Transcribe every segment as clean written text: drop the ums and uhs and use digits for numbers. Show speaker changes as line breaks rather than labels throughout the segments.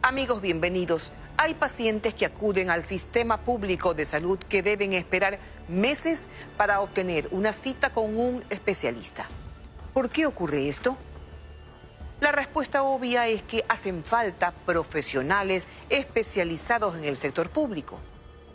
Amigos, bienvenidos. Hay pacientes que acuden al sistema público de salud que deben esperar meses para obtener una cita con un especialista. ¿Por qué ocurre esto? La respuesta obvia es que hacen falta profesionales especializados en el sector público.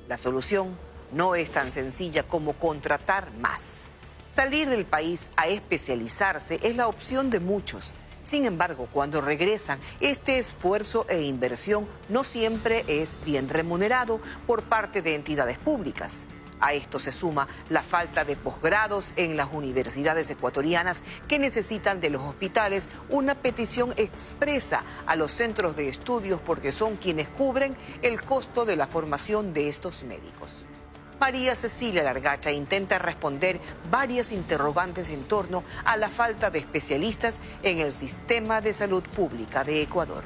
La solución no es tan sencilla como contratar más. Salir del país a especializarse es la opción de muchos. Sin embargo, cuando regresan, este esfuerzo e inversión no siempre es bien remunerado por parte de entidades públicas. A esto se suma la falta de posgrados en las universidades ecuatorianas que necesitan de los hospitales una petición expresa a los centros de estudios porque son quienes cubren el costo de la formación de estos médicos. María Cecilia Largacha intenta responder varias interrogantes en torno a la falta de especialistas en el sistema de salud pública de Ecuador.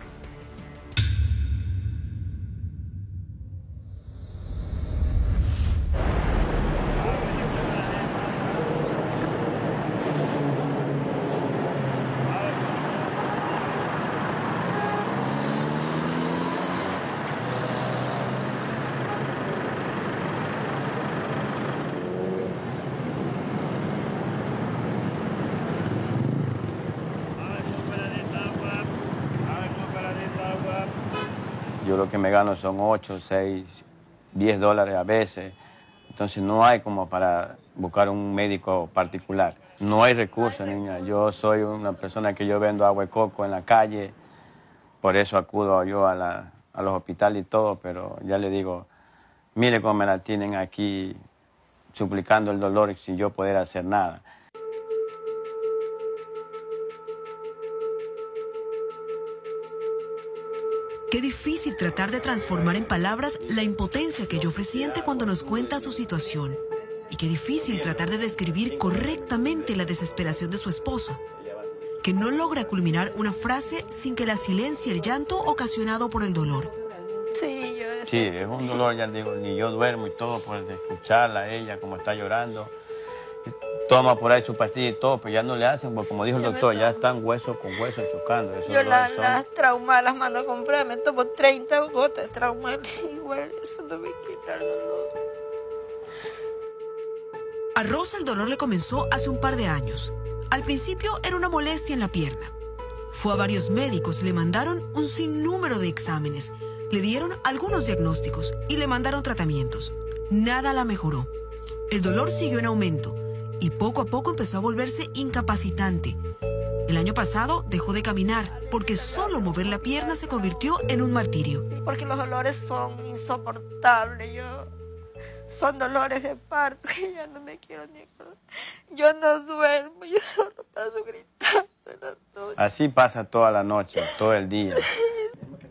Yo lo que me gano son 8, 6, 10 dólares a veces. Entonces no hay como para buscar un médico particular. No hay recursos, niña. Yo soy una persona que yo vendo agua de coco en la calle. Por eso acudo yo a los hospitales y todo. Pero ya le digo, mire cómo me la tienen aquí suplicando el dolor sin yo poder hacer nada.
Qué difícil tratar de transformar en palabras la impotencia que Joffre siente cuando nos cuenta su situación. Y qué difícil tratar de describir correctamente la desesperación de su esposa, que no logra culminar una frase sin que la silencie el llanto ocasionado por el dolor.
Sí, es un dolor, ya digo, ni yo duermo y todo por escucharla a ella como está llorando. Toma por ahí su pastilla y todo, pero ya no le hacen, porque como dijo el doctor, ya están hueso con hueso chocando.
Yo las traumas las mando a comprar, me tomo 30 gotas de trauma, igual eso no me quita el dolor.
A Rosa el dolor le comenzó hace un par de años. Al principio era una molestia en la pierna. Fue a varios médicos, le mandaron un sinnúmero de exámenes, le dieron algunos diagnósticos y le mandaron tratamientos. Nada la mejoró. El dolor siguió en aumento y poco a poco empezó a volverse incapacitante. El año pasado dejó de caminar porque solo mover la pierna se convirtió en un martirio.
Porque los dolores son insoportables. Son dolores de parto que ya no me quiero ni acordar. Yo no duermo, yo solo paso gritando en la noche.
Así pasa toda la noche, todo el día.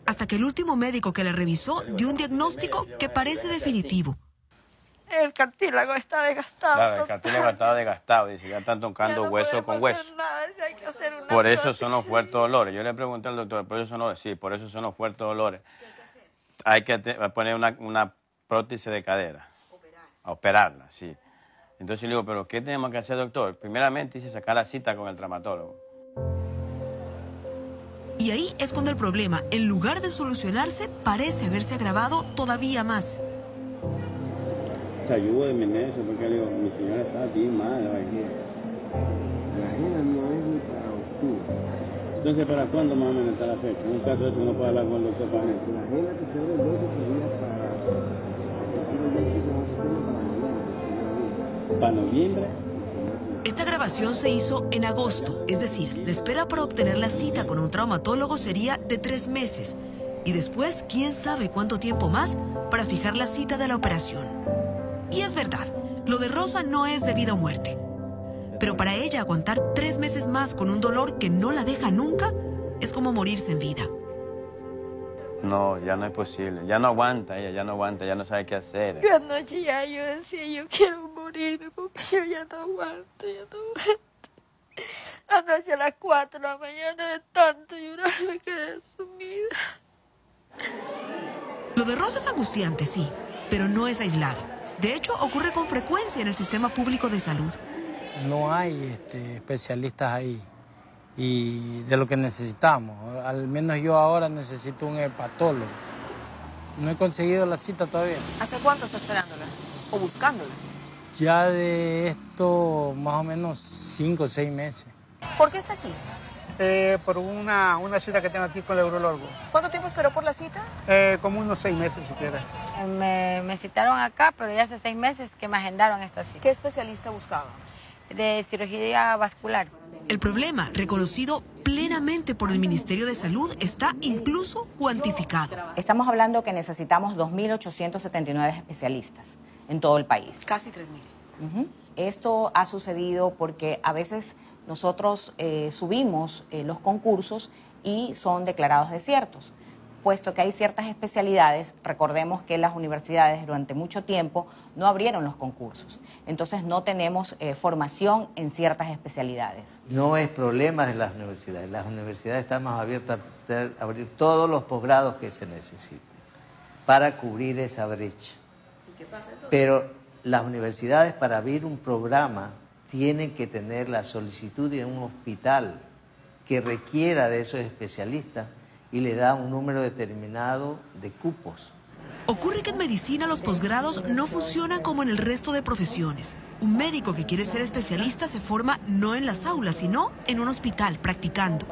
Hasta que el último médico que la revisó dio un diagnóstico que parece definitivo.
El cartílago está desgastado.
Claro, el cartílago está desgastado, dice, ya están tocando
ya no
hueso con hueso.
Nada, hay que hacer una
por eso son los fuertes dolores. Yo le pregunté al doctor, por eso por eso son los fuertes dolores. Hay que poner una prótesis de cadera. Operarla, sí. Entonces le digo, ¿pero qué tenemos que hacer, doctor? Primeramente dice sacar la cita con el traumatólogo.
Y ahí es cuando el problema, en lugar de solucionarse, parece haberse agravado todavía más.
Ayúdeme en eso, porque le digo, mi señora está bien mal aquí.
La agenda no es ni para octubre.
Entonces, ¿para cuándo más o menos está la fecha? En un caso de eso no puede hablar con el doctor para eso.
La agenda que se abre el 12 sería
para noviembre.
Esta grabación se hizo en agosto, es decir, la espera para obtener la cita con un traumatólogo sería de 3 meses. Y después, quién sabe cuánto tiempo más para fijar la cita de la operación. Y es verdad, lo de Rosa no es de vida o muerte. Pero para ella aguantar 3 meses más con un dolor que no la deja nunca, es como morirse en vida.
No, ya no es posible. Ya no aguanta ella, ya no aguanta, ya no sabe qué hacer.
Yo anoche yo decía, yo quiero morirme porque yo ya no aguanto, Anoche a las 4 de la mañana de tanto llorar me quedé sumida.
Lo de Rosa es angustiante, sí, pero no es aislado. De hecho, ocurre con frecuencia en el sistema público de salud.
No hay especialistas ahí. y de lo que necesitamos. Al menos yo ahora necesito un hepatólogo. No he conseguido la cita todavía.
¿Hace cuánto está esperándola o buscándola?
Ya de esto más o menos 5 o 6 meses.
¿Por qué está aquí?
Por una cita que tengo aquí con el urologo.
¿Cuánto tiempo esperó por la cita?
Como unos 6 meses siquiera.
Me citaron acá, pero ya hace 6 meses que me agendaron esta cita.
¿Qué especialista buscaba?
De cirugía vascular.
El problema, reconocido plenamente por el Ministerio de Salud, está incluso cuantificado.
Estamos hablando que necesitamos 2.879 especialistas en todo el país.
Casi 3.000.
Esto ha sucedido porque a veces nosotros subimos los concursos y son declarados desiertos. Puesto que hay ciertas especialidades, recordemos que las universidades durante mucho tiempo no abrieron los concursos. Entonces no tenemos formación en ciertas especialidades.
No es problema de las universidades. Las universidades estamos abiertas a abrir todos los posgrados que se necesiten para cubrir esa brecha.
¿Y qué pasa entonces?
Pero las universidades, para abrir un programa, tienen que tener la solicitud de un hospital que requiera de esos especialistas y le da un número determinado de cupos.
Ocurre que en medicina los posgrados no funcionan como en el resto de profesiones. Un médico que quiere ser especialista se forma no en las aulas, sino en un hospital, practicando.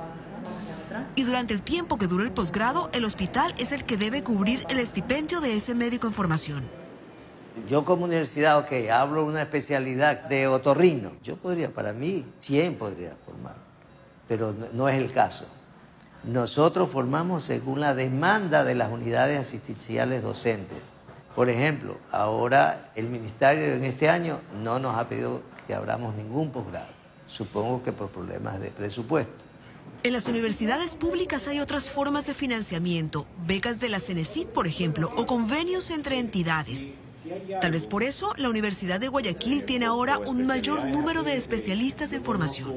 Y durante el tiempo que dura el posgrado, el hospital es el que debe cubrir el estipendio de ese médico en formación.
Yo como universidad, hablo una especialidad de otorrino. Yo podría, para mí, 100 podría formar, pero no es el caso. Nosotros formamos según la demanda de las unidades asistenciales docentes. Por ejemplo, ahora el Ministerio en este año no nos ha pedido que abramos ningún posgrado. Supongo que por problemas de presupuesto.
En las universidades públicas hay otras formas de financiamiento, becas de la Cenecit, por ejemplo, o convenios entre entidades. Tal vez por eso la Universidad de Guayaquil tiene ahora un mayor número de especialistas en formación.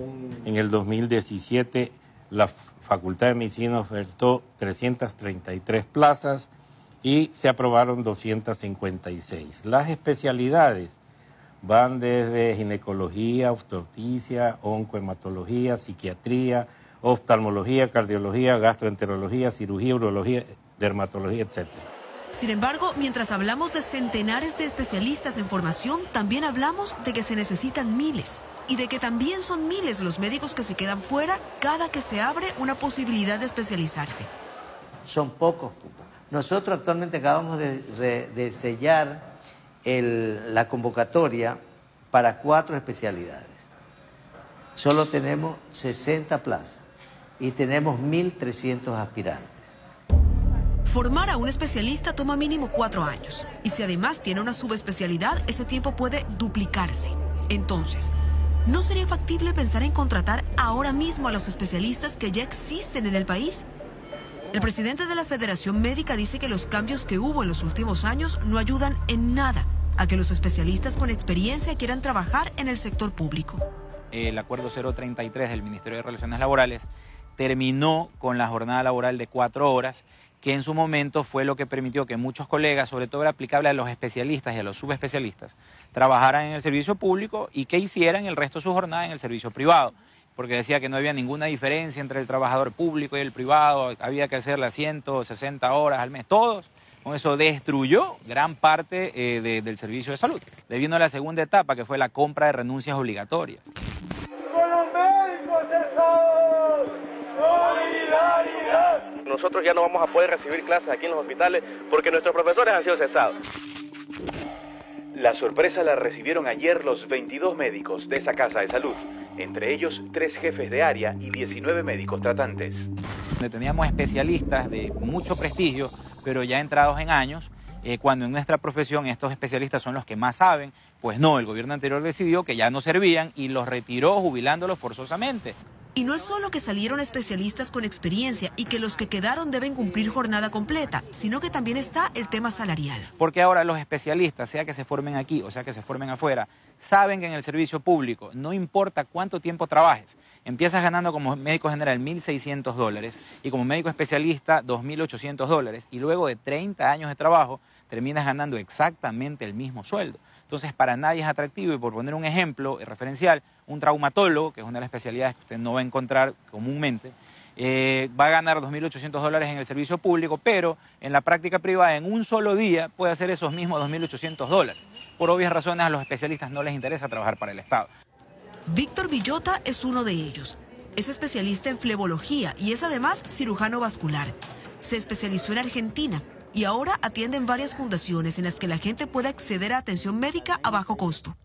En el 2017, la Facultad de Medicina ofertó 333 plazas y se aprobaron 256. Las especialidades van desde ginecología, obstetricia, oncohematología, psiquiatría, oftalmología, cardiología, gastroenterología, cirugía, urología, dermatología, etc.
Sin embargo, mientras hablamos de centenares de especialistas en formación, también hablamos de que se necesitan miles y de que también son miles los médicos que se quedan fuera cada que se abre una posibilidad de especializarse.
Son pocos cupos. Nosotros actualmente acabamos de sellar la convocatoria para 4 especialidades. Solo tenemos 60 plazas y tenemos 1.300 aspirantes.
Formar a un especialista toma mínimo 4 años y si además tiene una subespecialidad, ese tiempo puede duplicarse. Entonces, ¿no sería factible pensar en contratar ahora mismo a los especialistas que ya existen en el país? El presidente de la Federación Médica dice que los cambios que hubo en los últimos años no ayudan en nada a que los especialistas con experiencia quieran trabajar en el sector público.
El acuerdo 033 del Ministerio de Relaciones Laborales terminó con la jornada laboral de 4 horas, que en su momento fue lo que permitió que muchos colegas, sobre todo era aplicable a los especialistas y a los subespecialistas, trabajaran en el servicio público y que hicieran el resto de su jornada en el servicio privado, porque decía que no había ninguna diferencia entre el trabajador público y el privado, había que hacer las 160 horas al mes, todos. Con eso destruyó gran parte del servicio de salud. Le vino la segunda etapa, que fue la compra de renuncias obligatorias.
¡Con los médicos cesados! ¡Solidaridad! Nosotros ya no vamos a poder recibir clases aquí en los hospitales porque nuestros profesores han sido cesados.
La sorpresa la recibieron ayer los 22 médicos de esa casa de salud, entre ellos 3 jefes de área y 19 médicos tratantes.
Teníamos especialistas de mucho prestigio, pero ya entrados en años, cuando en nuestra profesión estos especialistas son los que más saben, pues no, el gobierno anterior decidió que ya no servían y los retiró jubilándolos forzosamente.
Y no es solo que salieron especialistas con experiencia y que los que quedaron deben cumplir jornada completa, sino que también está el tema salarial.
Porque ahora los especialistas, sea que se formen aquí o sea que se formen afuera, saben que en el servicio público no importa cuánto tiempo trabajes, empiezas ganando como médico general $1.600 y como médico especialista $2.800 y luego de 30 años de trabajo terminas ganando exactamente el mismo sueldo. Entonces para nadie es atractivo y por poner un ejemplo referencial, un traumatólogo, que es una de las especialidades que usted no va a encontrar comúnmente, va a ganar $2.800 en el servicio público, pero en la práctica privada en un solo día puede hacer esos mismos $2.800. Por obvias razones a los especialistas no les interesa trabajar para el Estado.
Víctor Villota es uno de ellos. Es especialista en flebología y es además cirujano vascular. Se especializó en Argentina y ahora atiende en varias fundaciones en las que la gente puede acceder a atención médica a bajo costo.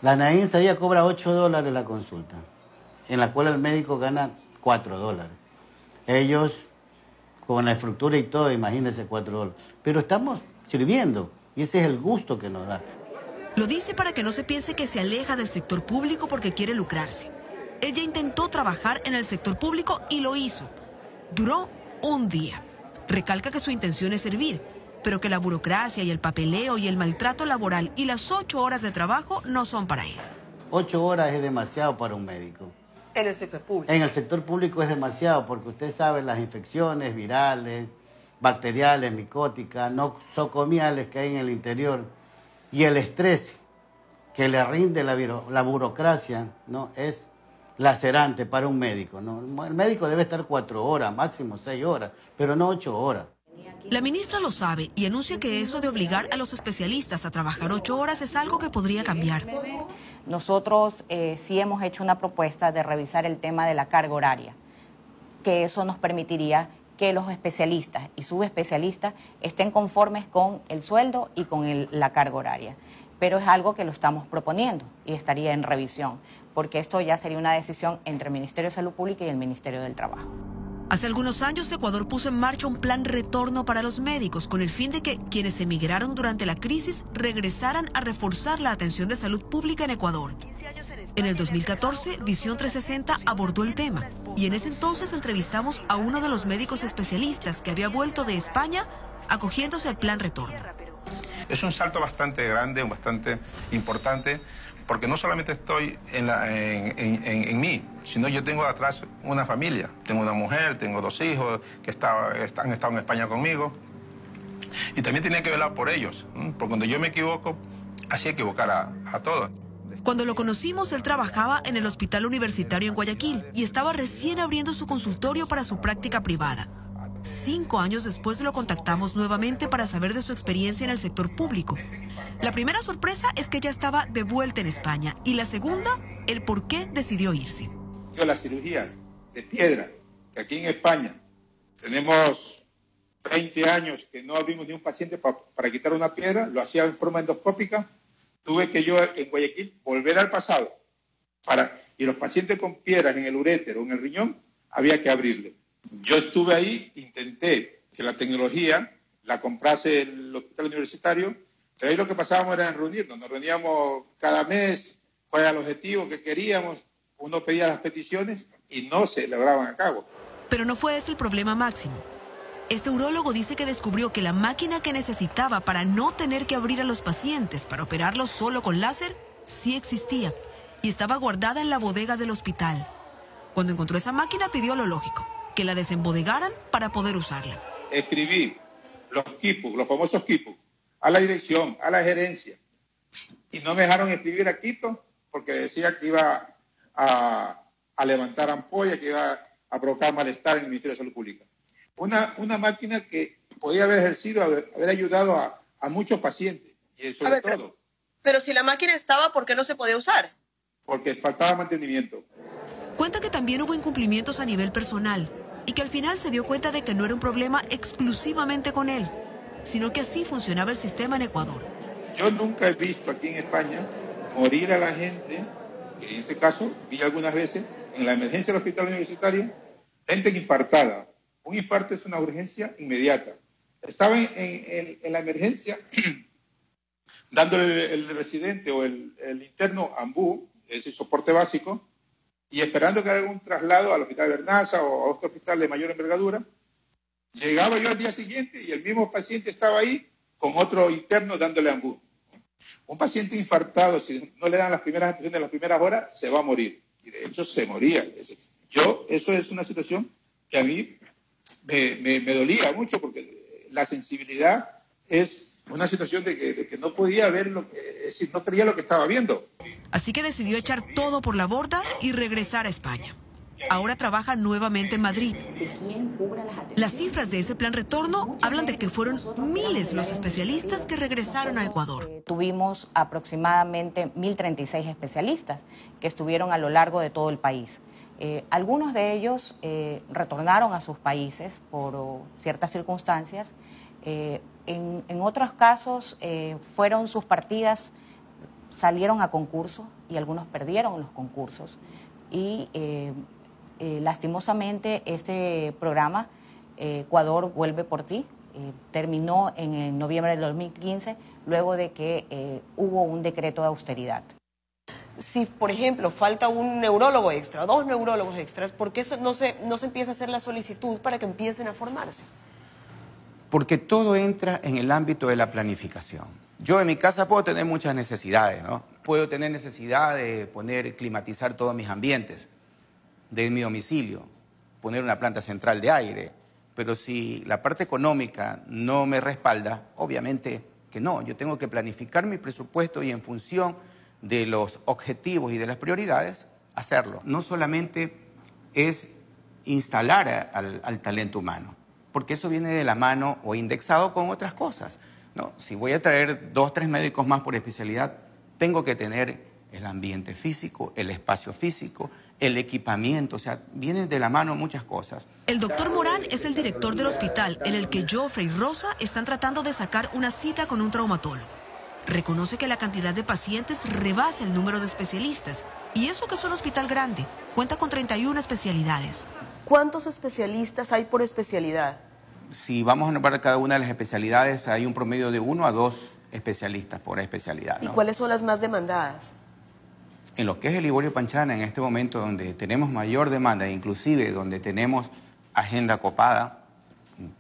La NAINSA ya cobra $8 la consulta, en la cual el médico gana $4. Ellos, con la estructura y todo, imagínense $4. Pero estamos sirviendo y ese es el gusto que nos da.
Lo dice para que no se piense que se aleja del sector público porque quiere lucrarse. Ella intentó trabajar en el sector público y lo hizo. Duró un día. Recalca que su intención es servir, pero que la burocracia y el papeleo y el maltrato laboral y las 8 horas de trabajo no son para él.
8 horas es demasiado para un médico.
En el sector público.
En el sector público es demasiado porque usted sabe las infecciones virales, bacteriales, micóticas, nosocomiales que hay en el interior y el estrés que le rinde la burocracia, ¿no? Es lacerante para un médico, ¿no? El médico debe estar 4 horas, máximo 6 horas, pero no 8 horas.
La ministra lo sabe y anuncia que eso de obligar a los especialistas a trabajar 8 horas es algo que podría cambiar.
Nosotros sí hemos hecho una propuesta de revisar el tema de la carga horaria, que eso nos permitiría que los especialistas y subespecialistas estén conformes con el sueldo y con la carga horaria. Pero es algo que lo estamos proponiendo y estaría en revisión, porque esto ya sería una decisión entre el Ministerio de Salud Pública y el Ministerio del Trabajo.
Hace algunos años Ecuador puso en marcha un plan retorno para los médicos con el fin de que quienes emigraron durante la crisis regresaran a reforzar la atención de salud pública en Ecuador. En el 2014, Visión 360 abordó el tema y en ese entonces entrevistamos a uno de los médicos especialistas que había vuelto de España acogiéndose al plan retorno.
Es un salto bastante grande, bastante importante, porque no solamente estoy en mí, sino yo tengo atrás una familia. Tengo una mujer, tengo 2 hijos que han estado en España conmigo. Y también tenía que velar por ellos, porque cuando yo me equivoco, hacía equivocar a todos.
Cuando lo conocimos, él trabajaba en el Hospital Universitario en Guayaquil y estaba recién abriendo su consultorio para su práctica privada. 5 años después lo contactamos nuevamente para saber de su experiencia en el sector público. La primera sorpresa es que ya estaba de vuelta en España y la segunda, el por qué decidió irse.
Las cirugías de piedra, que aquí en España tenemos 20 años que no abrimos ni un paciente para quitar una piedra, lo hacía en forma endoscópica. Tuve que yo en Guayaquil volver al pasado y los pacientes con piedras en el urétero o en el riñón había que abrirle. Yo estuve ahí, intenté que la tecnología la comprase el hospital universitario, pero ahí lo que pasábamos era en reunirnos, nos reuníamos cada mes, cuál era el objetivo que queríamos, uno pedía las peticiones y no se lograban a cabo.
Pero no fue ese el problema máximo. Este urólogo dice que descubrió que la máquina que necesitaba para no tener que abrir a los pacientes para operarlos solo con láser, sí existía y estaba guardada en la bodega del hospital. Cuando encontró esa máquina pidió lo lógico, que la desembodegaran para poder usarla.
Escribí los quipus, los famosos quipus, a la dirección, a la gerencia, y no me dejaron escribir a Quito porque decía que iba a levantar ampollas, que iba a provocar malestar en el Ministerio de Salud Pública. Una máquina que podía haber ejercido, haber ayudado a muchos pacientes, y sobre todo.
Pero si la máquina estaba, ¿por qué no se podía usar?
Porque faltaba mantenimiento.
Cuenta que también hubo incumplimientos a nivel personal y que al final se dio cuenta de que no era un problema exclusivamente con él, sino que así funcionaba el sistema en Ecuador.
Yo nunca he visto aquí en España morir a la gente, que en este caso vi algunas veces en la emergencia del hospital universitario, gente infartada. Un infarto es una urgencia inmediata. Estaba en la emergencia dándole el residente o el interno ambú, ese soporte básico, y esperando que haga un traslado al hospital Bernaza o a otro hospital de mayor envergadura. Llegaba yo al día siguiente y el mismo paciente estaba ahí con otro interno dándole ambú. Un paciente infartado, si no le dan las primeras atenciones en las primeras horas, se va a morir. y de hecho se moría. Eso es una situación que a mí me dolía mucho, porque la sensibilidad es una situación de que no podía ver, es decir, no creía lo que estaba viendo.
Así que decidió echar todo por la borda y regresar a España. Ahora trabaja nuevamente en Madrid. Las cifras de ese plan retorno hablan de que fueron miles los especialistas que regresaron a Ecuador.
Tuvimos aproximadamente 1.036 especialistas que estuvieron a lo largo de todo el país. Algunos de ellos retornaron a sus países por ciertas circunstancias. En otros casos fueron sus partidas, salieron a concurso y algunos perdieron los concursos. Y lastimosamente este programa, Ecuador Vuelve por Ti, terminó en noviembre del 2015, luego de que hubo un decreto de austeridad.
Si, por ejemplo, falta un neurólogo extra, 2 neurólogos extras, ¿por qué no se empieza a hacer la solicitud para que empiecen a formarse?
Porque todo entra en el ámbito de la planificación. Yo en mi casa puedo tener muchas necesidades, ¿no? Puedo tener necesidad de climatizar todos mis ambientes, de mi domicilio, poner una planta central de aire, pero si la parte económica no me respalda, obviamente que no. Yo tengo que planificar mi presupuesto y en función de los objetivos y de las prioridades, hacerlo. No solamente es instalar al talento humano, porque eso viene de la mano o indexado con otras cosas, ¿no? Si voy a traer 2 o 3 médicos más por especialidad, tengo que tener el ambiente físico, el espacio físico, el equipamiento, o sea, vienen de la mano muchas cosas.
El doctor Morán es el director del hospital en el que Jofre y Rosa están tratando de sacar una cita con un traumatólogo. Reconoce que la cantidad de pacientes rebasa el número de especialistas, y eso que es un hospital grande, cuenta con 31 especialidades.
¿Cuántos especialistas hay por especialidad?
Si vamos a nombrar cada una de las especialidades, hay un promedio de 1 a 2 especialistas por especialidad, ¿no?
¿Y cuáles son las más demandadas?
En lo que es el Liborio Panchana, en este momento donde tenemos mayor demanda, inclusive donde tenemos agenda copada,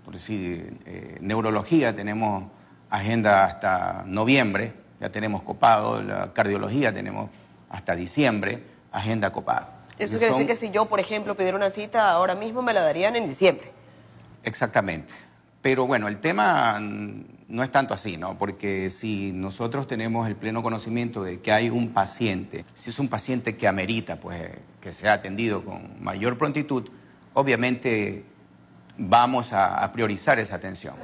por decir, neurología tenemos agenda hasta noviembre, ya tenemos copado, la cardiología tenemos hasta diciembre, agenda copada.
Eso quiere decir que si yo, por ejemplo, pidiera una cita ahora mismo, me la darían en diciembre.
Exactamente. Pero bueno, el tema no es tanto así, ¿no? Porque si nosotros tenemos el pleno conocimiento de que hay un paciente, si es un paciente que amerita, pues, que sea atendido con mayor prontitud, obviamente vamos a priorizar esa atención.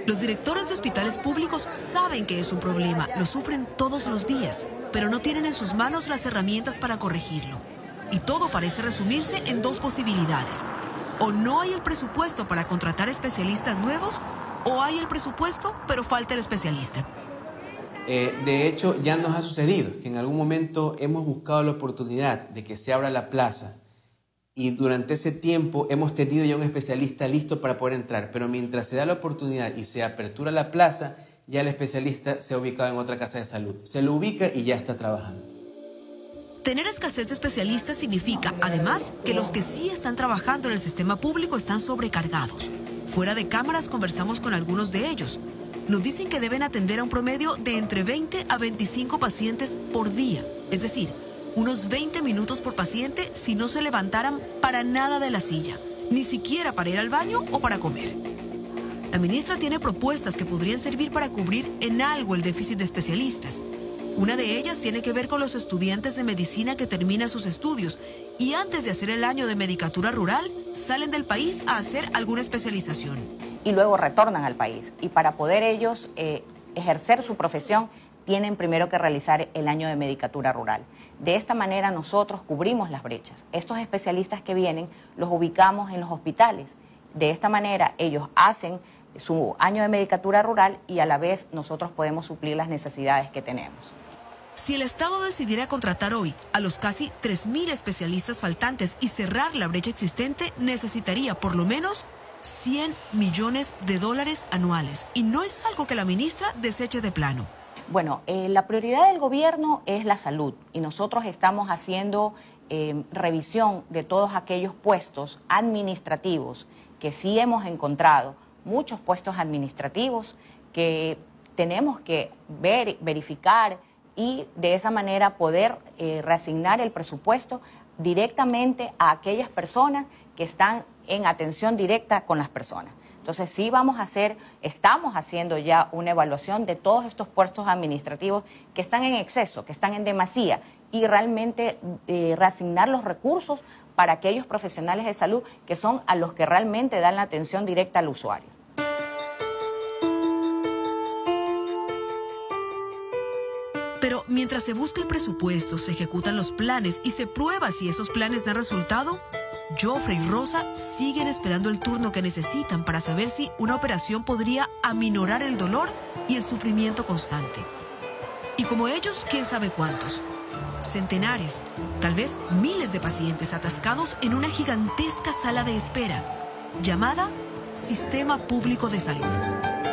Los directores de hospitales públicos saben que es un problema, lo sufren todos los días, pero no tienen en sus manos las herramientas para corregirlo. Y todo parece resumirse en 2 posibilidades. O no hay el presupuesto para contratar especialistas nuevos, o hay el presupuesto, pero falta el especialista.
De hecho, ya nos ha sucedido que en algún momento hemos buscado la oportunidad de que se abra la plaza y durante ese tiempo hemos tenido ya un especialista listo para poder entrar, pero mientras se da la oportunidad y se apertura la plaza, ya el especialista se ha ubicado en otra casa de salud. Se lo ubica y ya está trabajando.
Tener escasez de especialistas significa, además, que los que sí están trabajando en el sistema público están sobrecargados. Fuera de cámaras conversamos con algunos de ellos. Nos dicen que deben atender a un promedio de entre 20 a 25 pacientes por día. Es decir, unos 20 minutos por paciente si no se levantaran para nada de la silla, ni siquiera para ir al baño o para comer. La ministra tiene propuestas que podrían servir para cubrir en algo el déficit de especialistas. Una de ellas tiene que ver con los estudiantes de medicina que terminan sus estudios y antes de hacer el año de medicatura rural, salen del país a hacer alguna especialización.
Y luego retornan al país. Y para poder ellos ejercer su profesión, tienen primero que realizar el año de medicatura rural. De esta manera nosotros cubrimos las brechas. Estos especialistas que vienen los ubicamos en los hospitales. De esta manera ellos hacen su año de medicatura rural y a la vez nosotros podemos suplir las necesidades que tenemos.
Si el Estado decidiera contratar hoy a los casi 3.000 especialistas faltantes y cerrar la brecha existente, necesitaría por lo menos $100 millones anuales. Y no es algo que la ministra deseche de plano.
Bueno, la prioridad del gobierno es la salud y nosotros estamos haciendo revisión de todos aquellos puestos administrativos que sí hemos encontrado, muchos puestos administrativos que tenemos que verificar y de esa manera poder reasignar el presupuesto directamente a aquellas personas que están en atención directa con las personas. Entonces sí estamos haciendo ya una evaluación de todos estos puestos administrativos que están en exceso, que están en demasía, y realmente reasignar los recursos para aquellos profesionales de salud que son a los que realmente dan la atención directa al usuario.
Pero mientras se busca el presupuesto, se ejecutan los planes y se prueba si esos planes dan resultado, Jofre y Rosa siguen esperando el turno que necesitan para saber si una operación podría aminorar el dolor y el sufrimiento constante. Y como ellos, quién sabe cuántos. Centenares, tal vez miles de pacientes atascados en una gigantesca sala de espera, llamada Sistema Público de Salud.